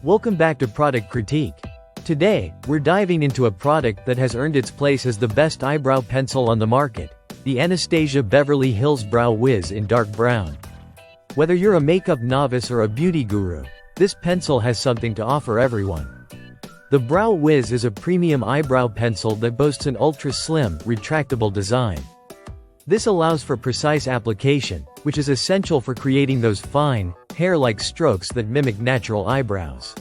Welcome back to Product Critique. Today, we're diving into a product that has earned its place as the best eyebrow pencil on the market, the Anastasia Beverly Hills Brow Wiz in dark brown. Whether you're a makeup novice or a beauty guru, this pencil has something to offer everyone. The Brow Wiz is a premium eyebrow pencil that boasts an ultra-slim, retractable design. This allows for precise application, which is essential for creating those fine, hair-like strokes that mimic natural eyebrows.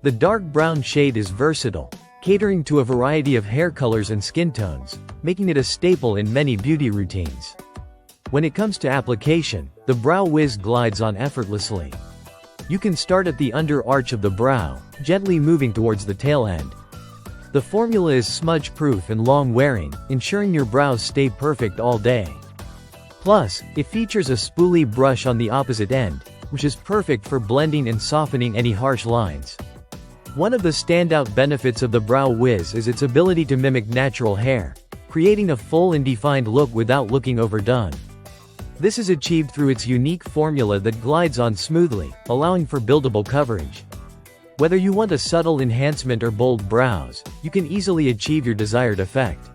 The dark brown shade is versatile, catering to a variety of hair colors and skin tones, making it a staple in many beauty routines. When it comes to application, the Brow Wiz glides on effortlessly. You can start at the under arch of the brow, gently moving towards the tail end. The formula is smudge-proof and long-wearing, ensuring your brows stay perfect all day. Plus, it features a spoolie brush on the opposite end, which is perfect for blending and softening any harsh lines. One of the standout benefits of the Brow Wiz is its ability to mimic natural hair, creating a full and defined look without looking overdone. This is achieved through its unique formula that glides on smoothly, allowing for buildable coverage. Whether you want a subtle enhancement or bold brows, you can easily achieve your desired effect.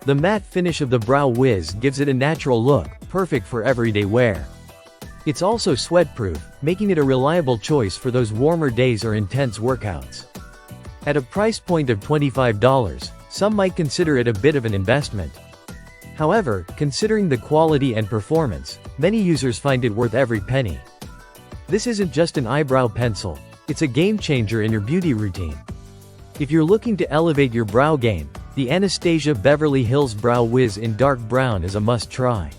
The matte finish of the Brow Wiz gives it a natural look, perfect for everyday wear. It's also sweat-proof, making it a reliable choice for those warmer days or intense workouts. At a price point of $25, some might consider it a bit of an investment. However, considering the quality and performance, many users find it worth every penny. This isn't just an eyebrow pencil, it's a game-changer in your beauty routine. If you're looking to elevate your brow game, the Anastasia Beverly Hills Brow Wiz in dark brown is a must-try.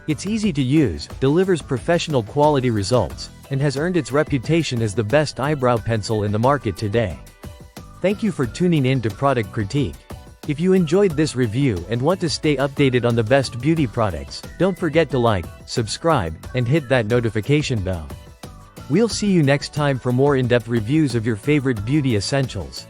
It's easy to use, delivers professional quality results, and has earned its reputation as the best eyebrow pencil in the market today. Thank you for tuning in to Product Critique. If you enjoyed this review and want to stay updated on the best beauty products, don't forget to like, subscribe, and hit that notification bell. We'll see you next time for more in-depth reviews of your favorite beauty essentials.